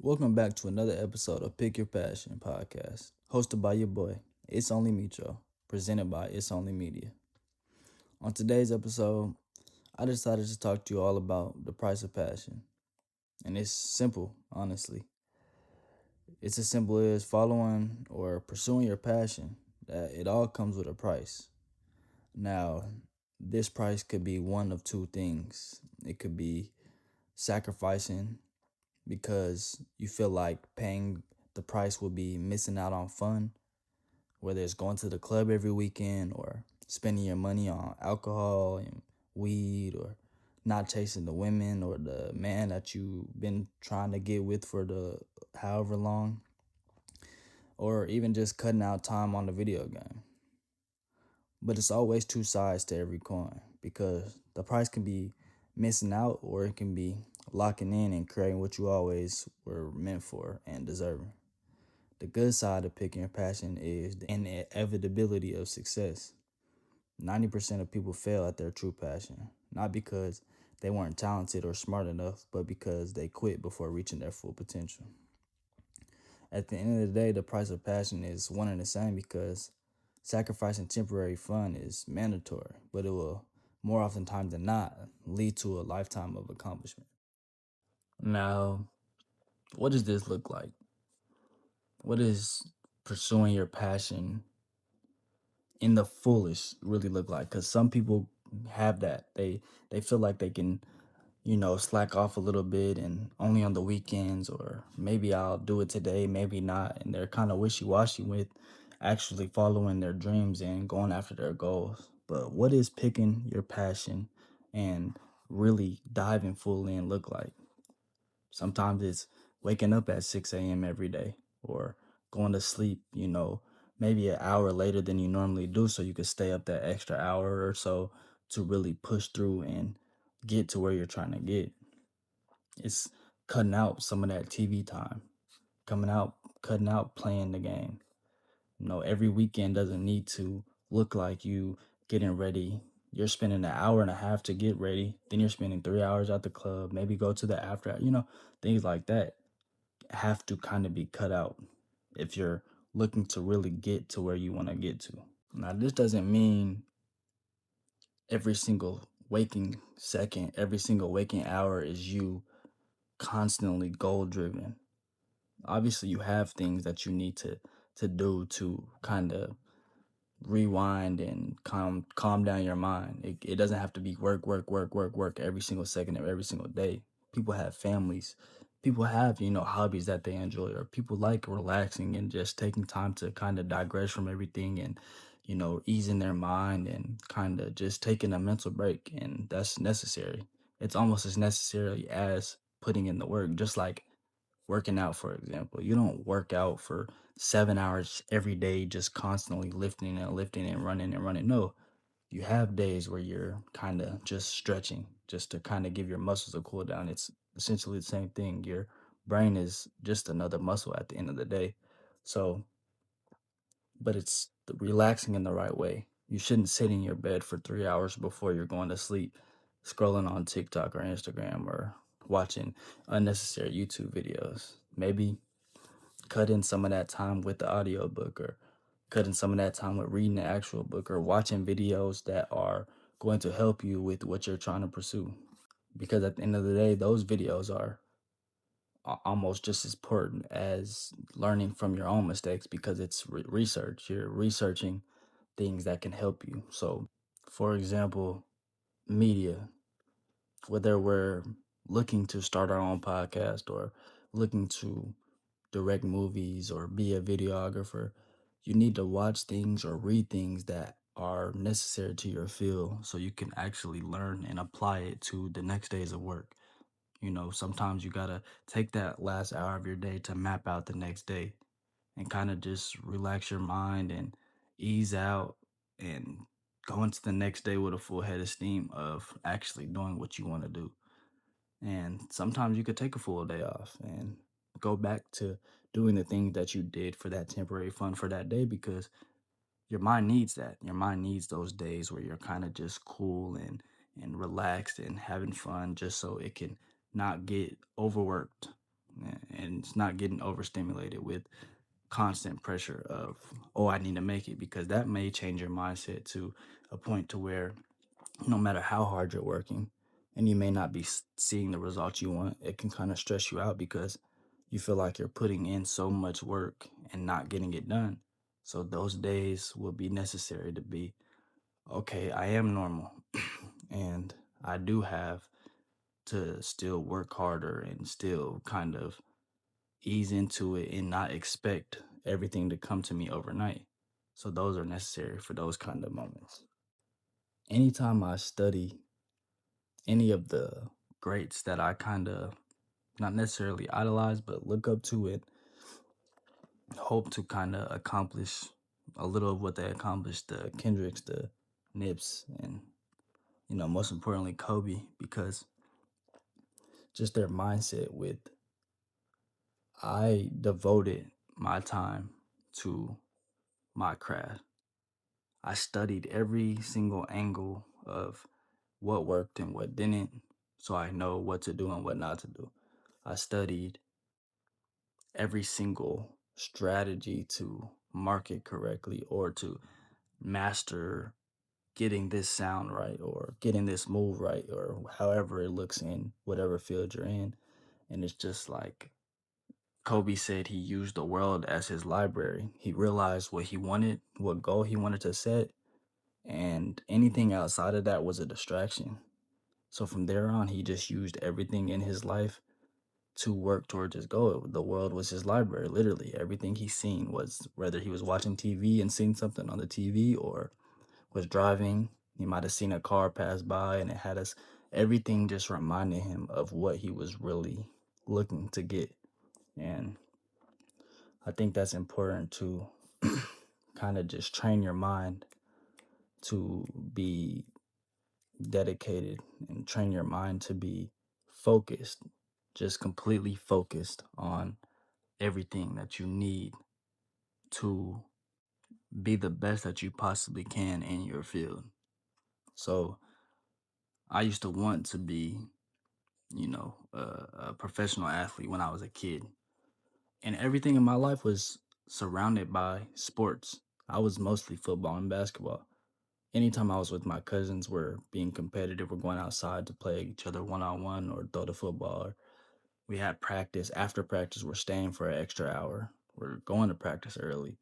Welcome back to another episode of Pick Your Passion podcast, hosted by your boy, It's Only Mitro, presented by It's Only Media. On today's episode, I decided to talk to you all about the price of passion. And it's simple, honestly. It's as simple as following or pursuing your passion, that it all comes with a price. Now, this price could be one of two things. It could be sacrificing because you feel like paying the price will be missing out on fun, whether it's going to the club every weekend or spending your money on alcohol and weed or not chasing the women or the man that you've been trying to get with for the however long, or even just cutting out time on the video game. But it's always two sides to every coin because the price can be missing out or it can be locking in and creating what you always were meant for and deserving. The good side of picking your passion is the inevitability of success. 90% of people fail at their true passion, not because they weren't talented or smart enough, but because they quit before reaching their full potential. At the end of the day, the price of passion is one and the same because sacrificing temporary fun is mandatory, but it will more often times than not lead to a lifetime of accomplishment. Now, what does this look like? What is pursuing your passion in the fullest really look like? Because some people have that. They feel like they can, slack off a little bit and only on the weekends, or maybe I'll do it today, maybe not. And they're kind of wishy washy with actually following their dreams and going after their goals. But what is picking your passion and really diving full in look like? Sometimes it's waking up at 6 a.m. every day or going to sleep, maybe an hour later than you normally do so you could stay up that extra hour or so to really push through and get to where you're trying to get. It's cutting out some of that TV time, cutting out playing the game. Every weekend doesn't need to look like you getting ready. You're spending an hour and a half to get ready, then you're spending 3 hours at the club, maybe go to the after, things like that have to kind of be cut out if you're looking to really get to where you want to get to. Now, this doesn't mean every single waking second, every single waking hour is you constantly goal driven. Obviously, you have things that you need to do to kind of rewind and calm down your mind. It doesn't have to be work, work, work, work, work every single second of every single day. People have families. People have, hobbies that they enjoy, or people like relaxing and just taking time to kind of digress from everything and, easing their mind and kind of just taking a mental break. And that's necessary. It's almost as necessary as putting in the work, just like working out, for example. You don't work out for 7 hours every day, just constantly lifting and lifting and running and running. No, you have days where you're kind of just stretching, just to kind of give your muscles a cool down. It's essentially the same thing. Your brain is just another muscle at the end of the day. So, but it's relaxing in the right way. You shouldn't sit in your bed for 3 hours before you're going to sleep, scrolling on TikTok or Instagram or watching unnecessary YouTube videos. Maybe cut in some of that time with the audiobook, or cut in some of that time with reading the actual book, or watching videos that are going to help you with what you're trying to pursue. Because at the end of the day, those videos are almost just as important as learning from your own mistakes because it's research. You're researching things that can help you. So, for example, media, whether we're looking to start our own podcast or looking to direct movies or be a videographer, you need to watch things or read things that are necessary to your field so you can actually learn and apply it to the next days of work. Sometimes you gotta take that last hour of your day to map out the next day and kind of just relax your mind and ease out and go into the next day with a full head of steam of actually doing what you want to do. And sometimes you could take a full day off and go back to doing the things that you did for that temporary fun for that day because your mind needs that. Your mind needs those days where you're kind of just cool and relaxed and having fun just so it can not get overworked and it's not getting overstimulated with constant pressure of, oh, I need to make it, because that may change your mindset to a point to where no matter how hard you're working and you may not be seeing the results you want, it can kind of stress you out because you feel like you're putting in so much work and not getting it done. So those days will be necessary to be, okay, I am normal and I do have to still work harder and still kind of ease into it and not expect everything to come to me overnight. So those are necessary for those kind of moments. Anytime I study any of the greats that I kind of not necessarily idolize, but look up to and hope to kind of accomplish a little of what they accomplished, the Kendricks, the Nips, and most importantly, Kobe, because just their mindset with I devoted my time to my craft. I studied every single angle of what worked and what didn't, so I know what to do and what not to do. I studied every single strategy to market correctly or to master getting this sound right or getting this move right or however it looks in whatever field you're in. And it's just like Kobe said, he used the world as his library. He realized what he wanted, what goal he wanted to set, and anything outside of that was a distraction. So from there on, he just used everything in his life to work towards his goal. The world was his library, literally. Everything he seen was, whether he was watching TV and seen something on the TV or was driving, he might have seen a car pass by and it had us, everything just reminded him of what he was really looking to get. And I think that's important to kind of just train your mind to be dedicated and train your mind to be focused, just completely focused on everything that you need to be the best that you possibly can in your field. So I used to want to be, a professional athlete when I was a kid, and everything in my life was surrounded by sports. I was mostly football and basketball. Anytime I was with my cousins, we're being competitive. We're going outside to play each other one on one or throw the football. Or we had practice. After practice, we're staying for an extra hour. We're going to practice early.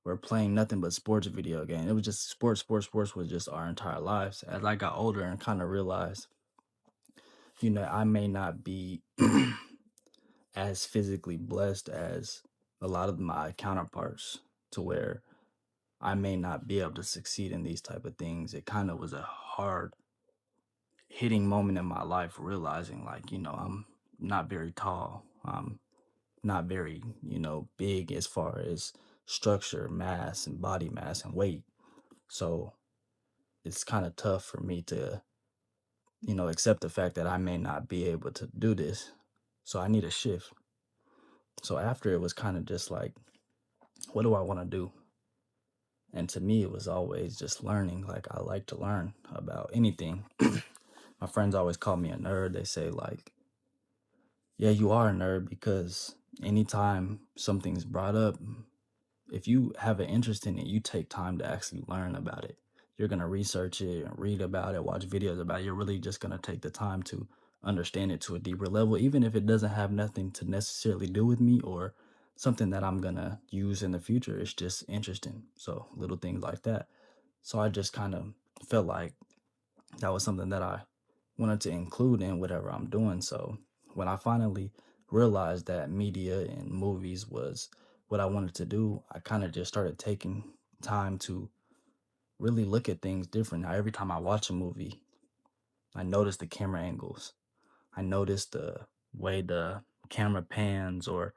We're playing nothing but sports video game. It was just sports, sports, sports was just our entire lives. As I got older and kind of realized, I may not be as physically blessed as a lot of my counterparts to where I may not be able to succeed in these type of things. It kind of was a hard hitting moment in my life realizing like, I'm not very tall. I'm not very, big as far as structure, mass and body mass and weight. So it's kind of tough for me to, accept the fact that I may not be able to do this. So I need a shift. So after it was kind of just like, what do I want to do? And to me, it was always just learning. Like I like to learn about anything. My friends always call me a nerd. They say like, yeah, you are a nerd because anytime something's brought up, if you have an interest in it, you take time to actually learn about it. You're going to research it and read about it, watch videos about it. You're really just going to take the time to understand it to a deeper level, even if it doesn't have nothing to necessarily do with me or something that I'm going to use in the future. It's just interesting. So little things like that. So I just kind of felt like that was something that I wanted to include in whatever I'm doing. So when I finally realized that media and movies was what I wanted to do, I kind of just started taking time to really look at things different. Now, every time I watch a movie, I notice the camera angles. I notice the way the camera pans or,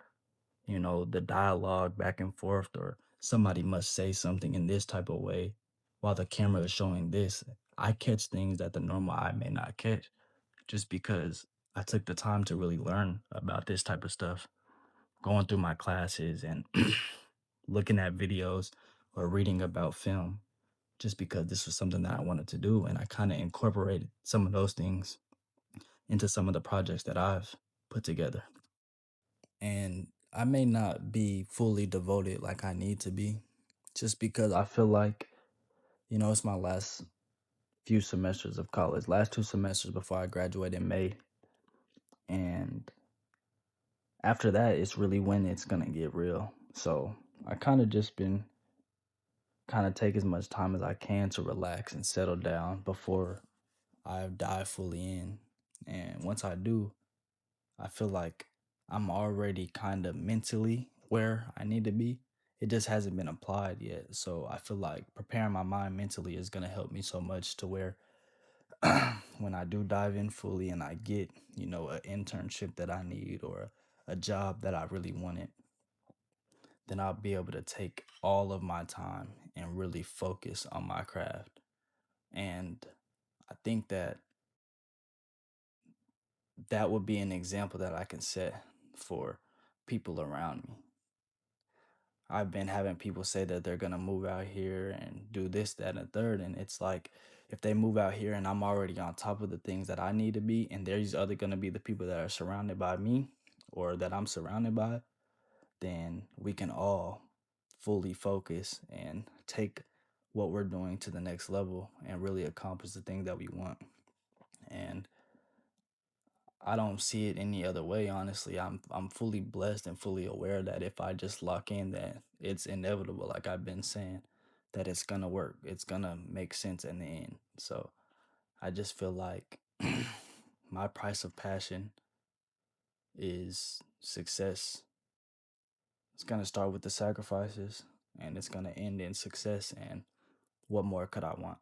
the dialogue back and forth, or somebody must say something in this type of way while the camera is showing this. I catch things that the normal eye may not catch just because I took the time to really learn about this type of stuff, going through my classes and looking at videos or reading about film, just because this was something that I wanted to do. And I kind of incorporated some of those things into some of the projects that I've put together. and I may not be fully devoted like I need to be, just because I feel like, it's my last few semesters of college, last 2 semesters before I graduate in May. And after that, it's really when it's going to get real. So I kind of just been kind of take as much time as I can to relax and settle down before I dive fully in. And once I do, I feel like I'm already kind of mentally where I need to be. It just hasn't been applied yet. So I feel like preparing my mind mentally is going to help me so much to where when I do dive in fully and I get, an internship that I need or a job that I really wanted, then I'll be able to take all of my time and really focus on my craft. And I think that that would be an example that I can set for people around me. I've been having people say that they're gonna move out here and do this, that, and the third, and it's like if they move out here and I'm already on top of the things that I need to be, and there's other gonna be the people that are surrounded by me or that I'm surrounded by, then we can all fully focus and take what we're doing to the next level and really accomplish the thing that we want. And I don't see it any other way, honestly. I'm fully blessed and fully aware that if I just lock in that it's inevitable, like I've been saying, that it's gonna work. It's gonna make sense in the end. So I just feel like my price of passion is success. It's gonna start with the sacrifices and it's gonna end in success, and what more could I want?